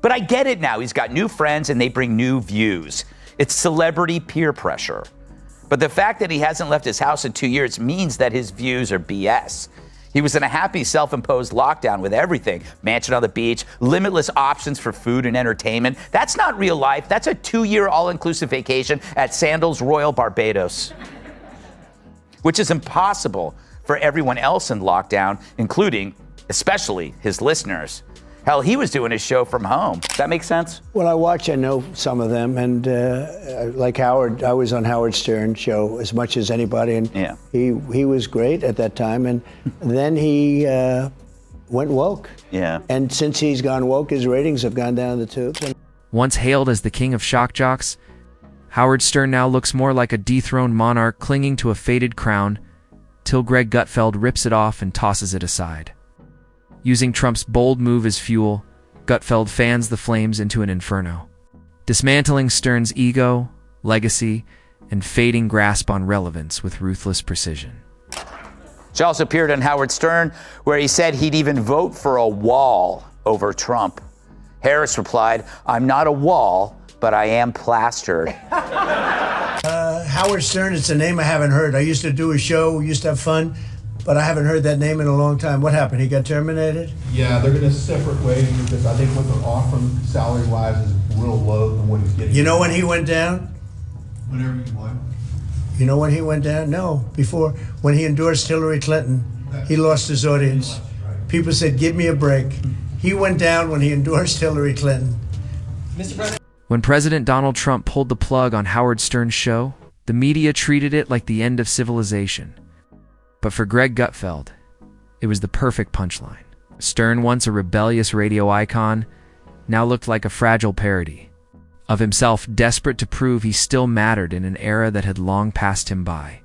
But I get it now. He's got new friends and they bring new views. It's celebrity peer pressure. But the fact that he hasn't left his house in 2 years means that his views are BS. He was in a happy self-imposed lockdown with everything. Mansion on the beach, limitless options for food and entertainment. That's not real life. That's a 2-year all-inclusive vacation at Sandals Royal Barbados, which is impossible for everyone else in lockdown, including, especially, his listeners. Hell, he was doing his show from home. Does that make sense? Well, I know some of them, and like Howard, I was on Howard Stern's show as much as anybody, and yeah. he was great at that time, and then he went woke. Yeah. And since he's gone woke, his ratings have gone down the tubes. Once hailed as the king of shock jocks, Howard Stern now looks more like a dethroned monarch clinging to a faded crown, till Greg Gutfeld rips it off and tosses it aside. Using Trump's bold move as fuel, Gutfeld fans the flames into an inferno, dismantling Stern's ego, legacy, and fading grasp on relevance with ruthless precision. She also appeared on Howard Stern, where he said he'd even vote for a wall over Trump. Harris replied, "I'm not a wall, but I am plastered." Howard Stern, it's a name I haven't heard. I used to do a show, we used to have fun, but I haven't heard that name in a long time. What happened? He got terminated? Yeah, they're going to separate ways because I think what they're offering salary-wise is real low than what he's getting. You know when he went down? Whenever you want. You know when he went down? No, before. When he endorsed Hillary Clinton, he lost his audience. People said, give me a break. He went down when he endorsed Hillary Clinton. Mr. President. When President Donald Trump pulled the plug on Howard Stern's show, the media treated it like the end of civilization. But for Greg Gutfeld, it was the perfect punchline. Stern, once a rebellious radio icon, now looked like a fragile parody of himself, desperate to prove he still mattered in an era that had long passed him by.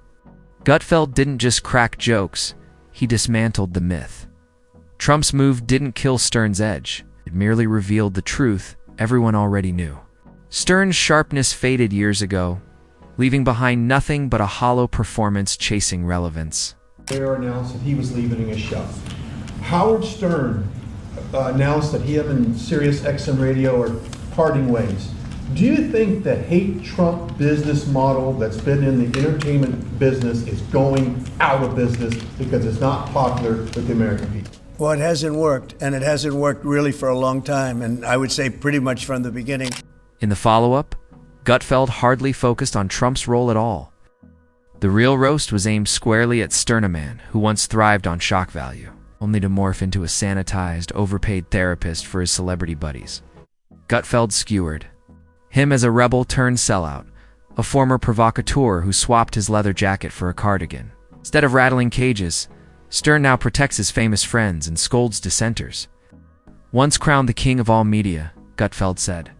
Gutfeld didn't just crack jokes, he dismantled the myth. Trump's move didn't kill Stern's edge, it merely revealed the truth everyone already knew. Stern's sharpness faded years ago, leaving behind nothing but a hollow performance chasing relevance. Bear announced that he was leaving his show. Howard Stern announced that he and Sirius XM Radio are parting ways. Do you think the hate Trump business model that's been in the entertainment business is going out of business because it's not popular with the American people? Well, it hasn't worked, and it hasn't worked really for a long time, and I would say pretty much from the beginning. In the follow-up, Gutfeld hardly focused on Trump's role at all. The real roast was aimed squarely at Stern, a man who once thrived on shock value, only to morph into a sanitized, overpaid therapist for his celebrity buddies. Gutfeld skewered him as a rebel turned sellout, a former provocateur who swapped his leather jacket for a cardigan. Instead of rattling cages, Stern now protects his famous friends and scolds dissenters. Once crowned the king of all media, Gutfeld said,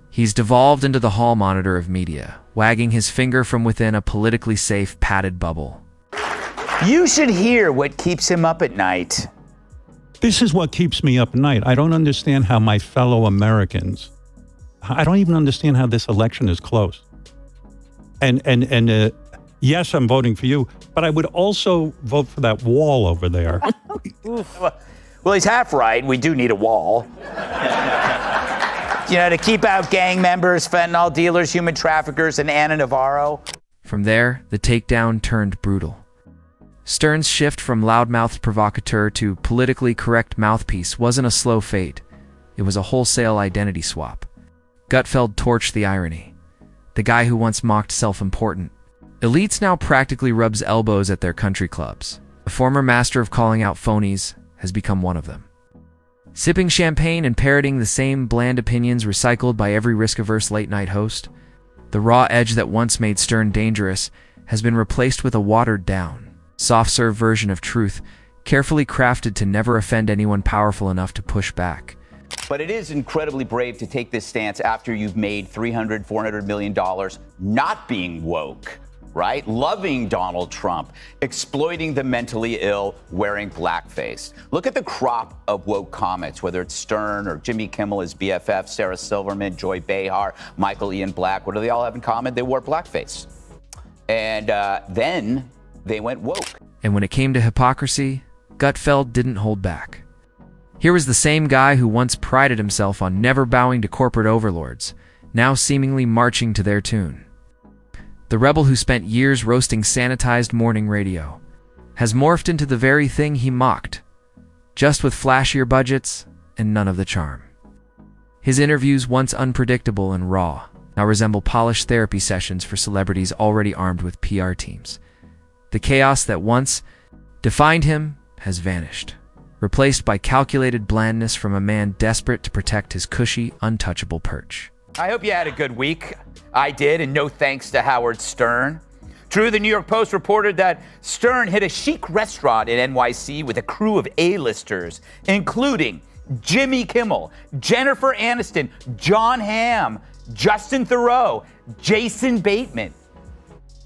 he's devolved into the hall monitor of media, wagging his finger from within a politically safe, padded bubble. You should hear what keeps him up at night. This is what keeps me up at night. I don't understand how my fellow Americans, I don't even understand how this election is close. And yes, I'm voting for you, but I would also vote for that wall over there. Well, he's half right. We do need a wall. To keep out gang members, fentanyl dealers, human traffickers, and Anna Navarro. From there, the takedown turned brutal. Stern's shift from loudmouthed provocateur to politically correct mouthpiece wasn't a slow fade. It was a wholesale identity swap. Gutfeld torched the irony. The guy who once mocked self-important elites now practically rubs elbows at their country clubs. The former master of calling out phonies has become one of them. Sipping champagne and parroting the same bland opinions recycled by every risk-averse late-night host, the raw edge that once made Stern dangerous has been replaced with a watered-down, soft-serve version of truth, carefully crafted to never offend anyone powerful enough to push back. But it is incredibly brave to take this stance after you've made $300, $400 million not being woke, right? Loving Donald Trump, exploiting the mentally ill, wearing blackface. Look at the crop of woke comics, whether it's Stern or Jimmy Kimmel, his BFF, Sarah Silverman, Joy Behar, Michael Ian Black. What do they all have in common? They wore blackface. And then they went woke. And when it came to hypocrisy, Gutfeld didn't hold back. Here was the same guy who once prided himself on never bowing to corporate overlords, now seemingly marching to their tune. The rebel who spent years roasting sanitized morning radio has morphed into the very thing he mocked, just with flashier budgets and none of the charm. His interviews, once unpredictable and raw, now resemble polished therapy sessions for celebrities already armed with PR teams. The chaos that once defined him has vanished, replaced by calculated blandness from a man desperate to protect his cushy, untouchable perch. I hope you had a good week. I did, and no thanks to Howard Stern. True, the New York Post reported that Stern hit a chic restaurant in NYC with a crew of A-listers, including Jimmy Kimmel, Jennifer Aniston, Jon Hamm, Justin Theroux, Jason Bateman.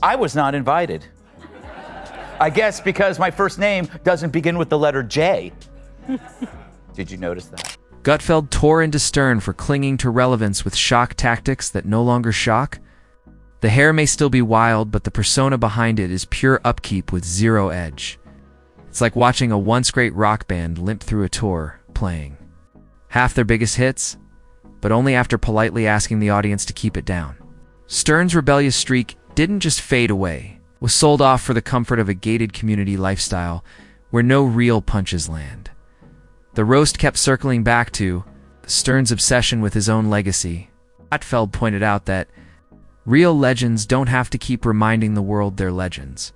I was not invited. I guess because my first name doesn't begin with the letter J. Did you notice that? Gutfeld tore into Stern for clinging to relevance with shock tactics that no longer shock. The hair may still be wild, but the persona behind it is pure upkeep with zero edge. It's like watching a once great rock band limp through a tour, playing half their biggest hits, but only after politely asking the audience to keep it down. Stern's rebellious streak didn't just fade away, was sold off for the comfort of a gated community lifestyle where no real punches land. The roast kept circling back to Stern's obsession with his own legacy. Gutfeld pointed out that real legends don't have to keep reminding the world they're legends.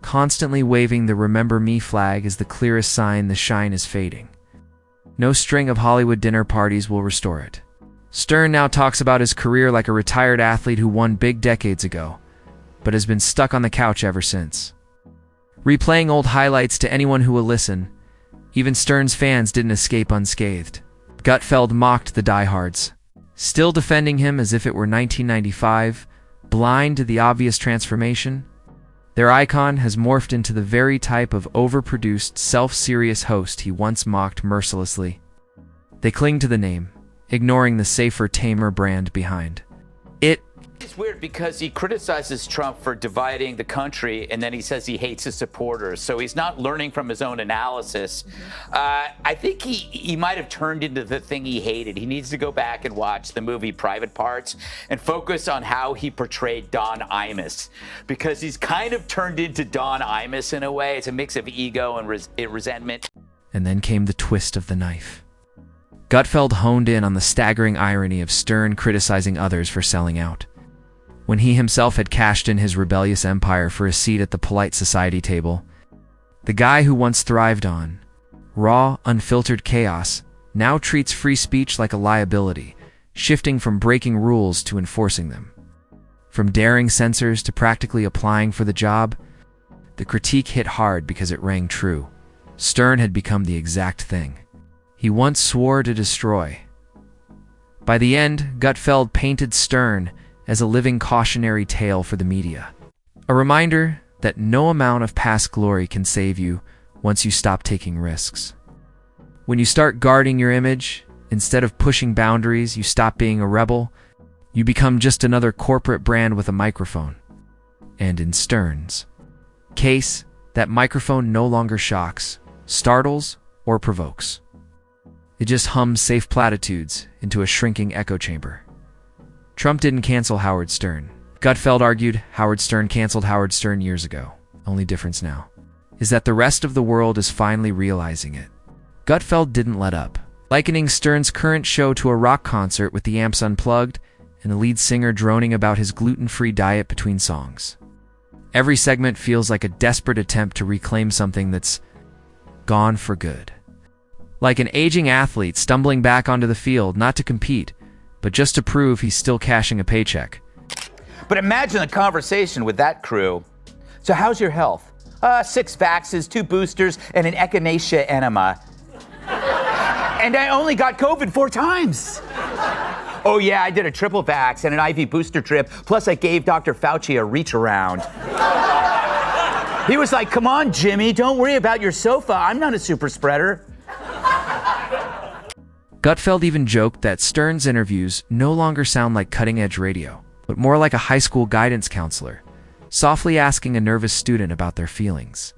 Constantly waving the "Remember Me" flag is the clearest sign the shine is fading. No string of Hollywood dinner parties will restore it. Stern now talks about his career like a retired athlete who won big decades ago, but has been stuck on the couch ever since. Replaying old highlights to anyone who will listen, even Stern's fans didn't escape unscathed. Gutfeld mocked the diehards, still defending him as if it were 1995, blind to the obvious transformation. Their icon has morphed into the very type of overproduced, self-serious host he once mocked mercilessly. They cling to the name, ignoring the safer, tamer brand behind it. It's weird because he criticizes Trump for dividing the country, and then he says he hates his supporters. So he's not learning from his own analysis. I think he might have turned into the thing he hated. He needs to go back and watch the movie Private Parts and focus on how he portrayed Don Imus, because he's kind of turned into Don Imus in a way. It's a mix of ego and resentment. And then came the twist of the knife. Gutfeld honed in on the staggering irony of Stern criticizing others for selling out, when he himself had cashed in his rebellious empire for a seat at the polite society table. The guy who once thrived on raw, unfiltered chaos now treats free speech like a liability, shifting from breaking rules to enforcing them. From daring censors to practically applying for the job, the critique hit hard because it rang true. Stern had become the exact thing he once swore to destroy. By the end, Gutfeld painted Stern as a living cautionary tale for the media. A reminder that no amount of past glory can save you once you stop taking risks. When you start guarding your image, instead of pushing boundaries, you stop being a rebel, you become just another corporate brand with a microphone. And in Stern's case, that microphone no longer shocks, startles, or provokes. It just hums safe platitudes into a shrinking echo chamber. Trump didn't cancel Howard Stern. Gutfeld argued Howard Stern canceled Howard Stern years ago. Only difference now is that the rest of the world is finally realizing it. Gutfeld didn't let up, likening Stern's current show to a rock concert with the amps unplugged and the lead singer droning about his gluten-free diet between songs. Every segment feels like a desperate attempt to reclaim something that's gone for good. Like an aging athlete stumbling back onto the field, not to compete, but just to prove he's still cashing a paycheck. But imagine the conversation with that crew. So how's your health? 6 vaxes, 2 boosters, and an echinacea enema. And I only got COVID 4 times. Oh yeah, I did a triple vax and an IV booster trip, plus I gave Dr. Fauci a reach around. He was like, come on, Jimmy, don't worry about your sofa. I'm not a super spreader. Gutfeld even joked that Stern's interviews no longer sound like cutting-edge radio, but more like a high school guidance counselor, softly asking a nervous student about their feelings.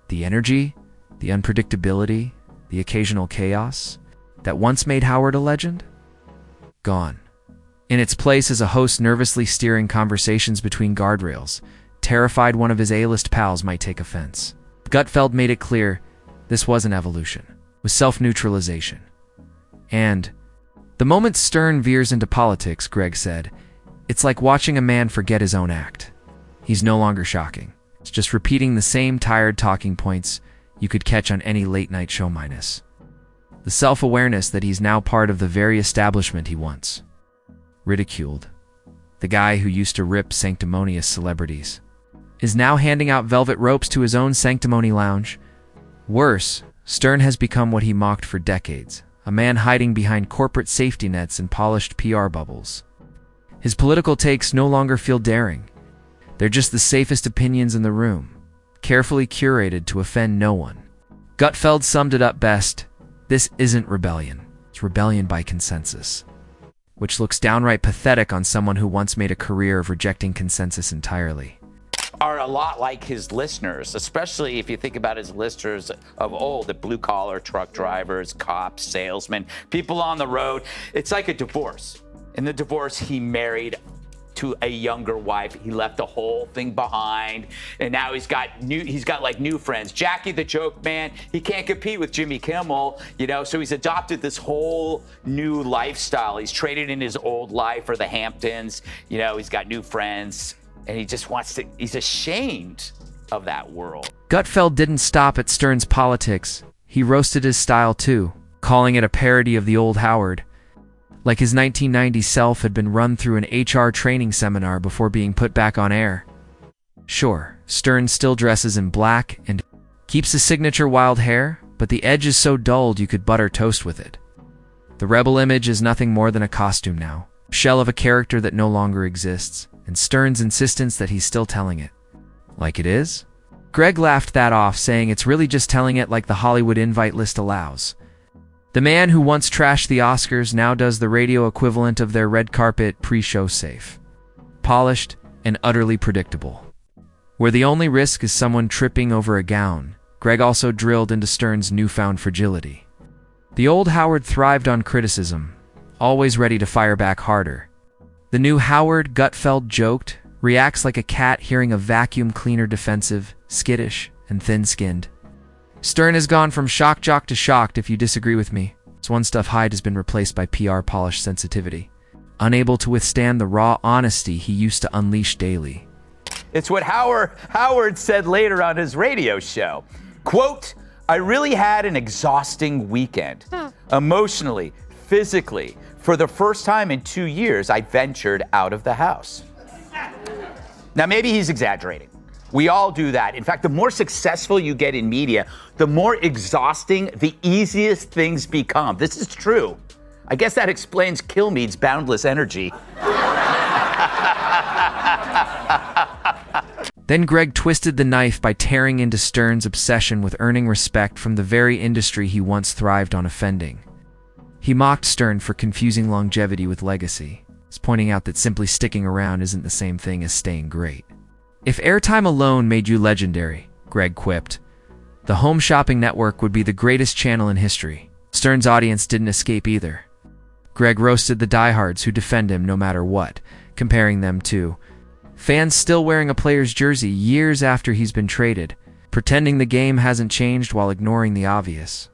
The energy, the unpredictability, the occasional chaos that once made Howard a legend? Gone. In its place is a host nervously steering conversations between guardrails, terrified one of his A-list pals might take offense. Gutfeld made it clear this wasn't evolution, it was self-neutralization. And the moment Stern veers into politics, Greg said, it's like watching a man forget his own act. He's no longer shocking. It's just repeating the same tired talking points you could catch on any late-night show minus. The self-awareness that he's now part of the very establishment he once ridiculed. The guy who used to rip sanctimonious celebrities is now handing out velvet ropes to his own sanctimony lounge. Worse, Stern has become what he mocked for decades, a man hiding behind corporate safety nets and polished PR bubbles. His political takes no longer feel daring. They're just the safest opinions in the room, carefully curated to offend no one. Gutfeld summed it up best: this isn't rebellion, it's rebellion by consensus. Which looks downright pathetic on someone who once made a career of rejecting consensus entirely. Are a lot like his listeners, especially if you think about his listeners of old, the blue-collar truck drivers, cops, salesmen, people on the road. It's like a divorce. In the divorce, he married to a younger wife. He left the whole thing behind, and now he's got like new friends. Jackie the Joke Man, he can't compete with Jimmy Kimmel, so he's adopted this whole new lifestyle. He's traded in his old life for the Hamptons. He's got new friends, and he's ashamed of that world. Gutfeld didn't stop at Stern's politics. He roasted his style too, calling it a parody of the old Howard. Like his 1990 self had been run through an HR training seminar before being put back on air. Sure, Stern still dresses in black and keeps his signature wild hair, but the edge is so dulled you could butter toast with it. The rebel image is nothing more than a costume now, a shell of a character that no longer exists, and Stern's insistence that he's still telling it like it is? Greg laughed that off, saying it's really just telling it like the Hollywood invite list allows. The man who once trashed the Oscars now does the radio equivalent of their red carpet pre-show safe. Polished and utterly predictable. Where the only risk is someone tripping over a gown, Greg also drilled into Stern's newfound fragility. The old Howard thrived on criticism, always ready to fire back harder. The new Howard, Gutfeld joked, reacts like a cat hearing a vacuum cleaner, defensive, skittish, and thin-skinned. Stern has gone from shock jock to shocked if you disagree with me. His one-stuff hide has been replaced by PR polished sensitivity, unable to withstand the raw honesty he used to unleash daily. It's what Howard said later on his radio show. Quote, "I really had an exhausting weekend. Emotionally, physically. For the first time in 2 years, I ventured out of the house." Now, maybe he's exaggerating. We all do that. In fact, the more successful you get in media, the more exhausting the easiest things become. This is true. I guess that explains Kilmeade's boundless energy. Then Greg twisted the knife by tearing into Stern's obsession with earning respect from the very industry he once thrived on offending. He mocked Stern for confusing longevity with legacy, pointing out that simply sticking around isn't the same thing as staying great. If airtime alone made you legendary, Greg quipped, the Home Shopping Network would be the greatest channel in history. Stern's audience didn't escape either. Greg roasted the diehards who defend him no matter what, comparing them to fans still wearing a player's jersey years after he's been traded, pretending the game hasn't changed while ignoring the obvious.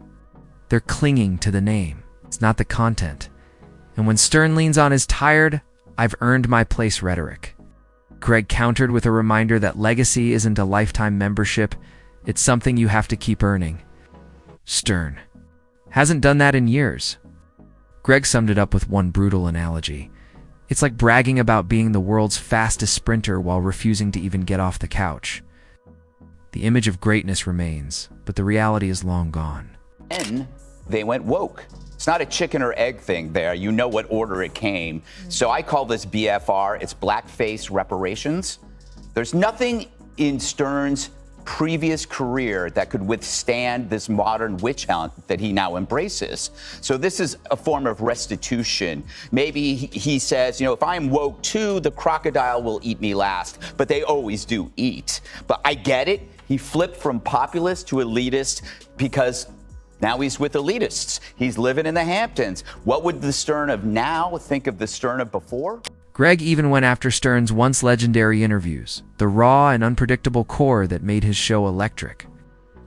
They're clinging to the name. It's not the content. And when Stern leans on his tired, "I've earned my place" rhetoric, Greg countered with a reminder that legacy isn't a lifetime membership, it's something you have to keep earning. Stern hasn't done that in years. Greg summed it up with one brutal analogy. It's like bragging about being the world's fastest sprinter while refusing to even get off the couch. The image of greatness remains, but the reality is long gone. Then they went woke. It's not a chicken or egg thing there. You know what order it came. So I call this BFR. It's blackface reparations. There's nothing in Stern's previous career that could withstand this modern witch hunt that he now embraces. So this is a form of restitution. Maybe he says, if I'm woke too, the crocodile will eat me last. But they always do eat. But I get it. He flipped from populist to elitist because Now he's with elitists. He's living in the Hamptons. What would the Stern of now think of the Stern of before? Greg even went after Stern's once legendary interviews, the raw and unpredictable core that made his show electric.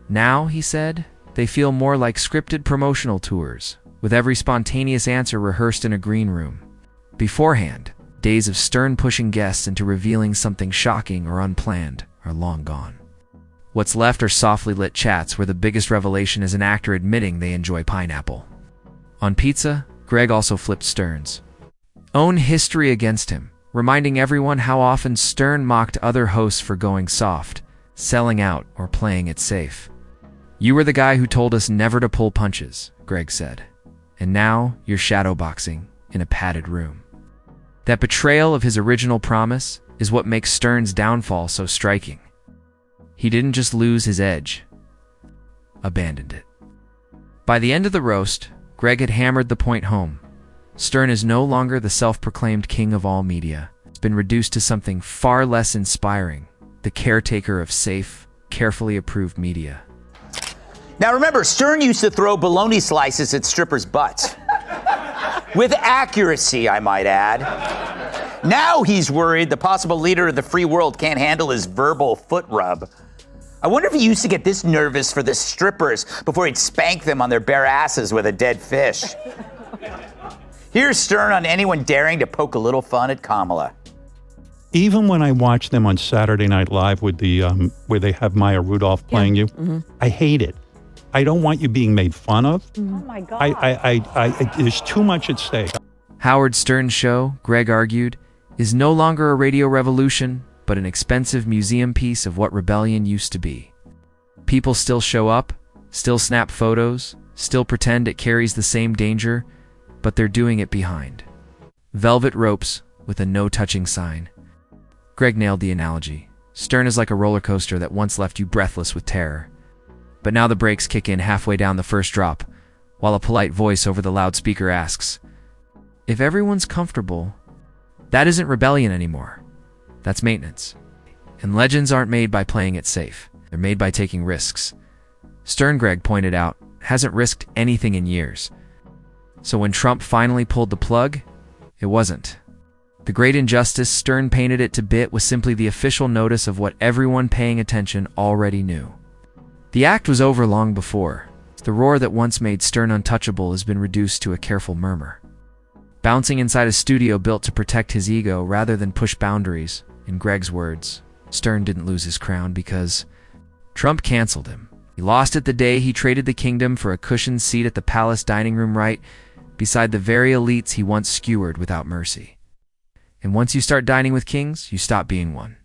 Now, he said, they feel more like scripted promotional tours, with every spontaneous answer rehearsed in a green room. Beforehand, days of Stern pushing guests into revealing something shocking or unplanned are long gone. What's left are softly lit chats where the biggest revelation is an actor admitting they enjoy pineapple. On pizza, Greg also flipped Stern's own history against him, reminding everyone how often Stern mocked other hosts for going soft, selling out, or playing it safe. "You were the guy who told us never to pull punches," Greg said. "And now you're shadowboxing in a padded room." That betrayal of his original promise is what makes Stern's downfall so striking. He didn't just lose his edge, abandoned it. By the end of the roast, Greg had hammered the point home. Stern is no longer the self-proclaimed king of all media. It's been reduced to something far less inspiring, the caretaker of safe, carefully approved media. Now remember, Stern used to throw bologna slices at strippers' butts. With accuracy, I might add. Now he's worried the possible leader of the free world can't handle his verbal foot rub. I wonder if he used to get this nervous for the strippers before he'd spank them on their bare asses with a dead fish. Here's Stern on anyone daring to poke a little fun at Kamala. Even when I watch them on Saturday Night Live with the where they have Maya Rudolph playing you, I hate it. I don't want you being made fun of. Oh my God. There's too much at stake. Howard Stern's show, Greg argued, is no longer a radio revolution, but an expensive museum piece of what rebellion used to be. People still show up, still snap photos, still pretend it carries the same danger, but they're doing it behind velvet ropes with a no-touching sign. Greg nailed the analogy. Stern is like a roller coaster that once left you breathless with terror. But now the brakes kick in halfway down the first drop, while a polite voice over the loudspeaker asks, "If everyone's comfortable, that isn't rebellion anymore. That's maintenance." And legends aren't made by playing it safe. They're made by taking risks. Stern, Greg pointed out, hasn't risked anything in years. So when Trump finally pulled the plug, it wasn't. The great injustice Stern painted it to bit was simply the official notice of what everyone paying attention already knew. The act was over long before. The roar that once made Stern untouchable has been reduced to a careful murmur. Bouncing inside a studio built to protect his ego rather than push boundaries, in Greg's words, Stern didn't lose his crown because Trump canceled him. He lost it the day he traded the kingdom for a cushioned seat at the palace dining room right beside the very elites he once skewered without mercy. And once you start dining with kings, you stop being one.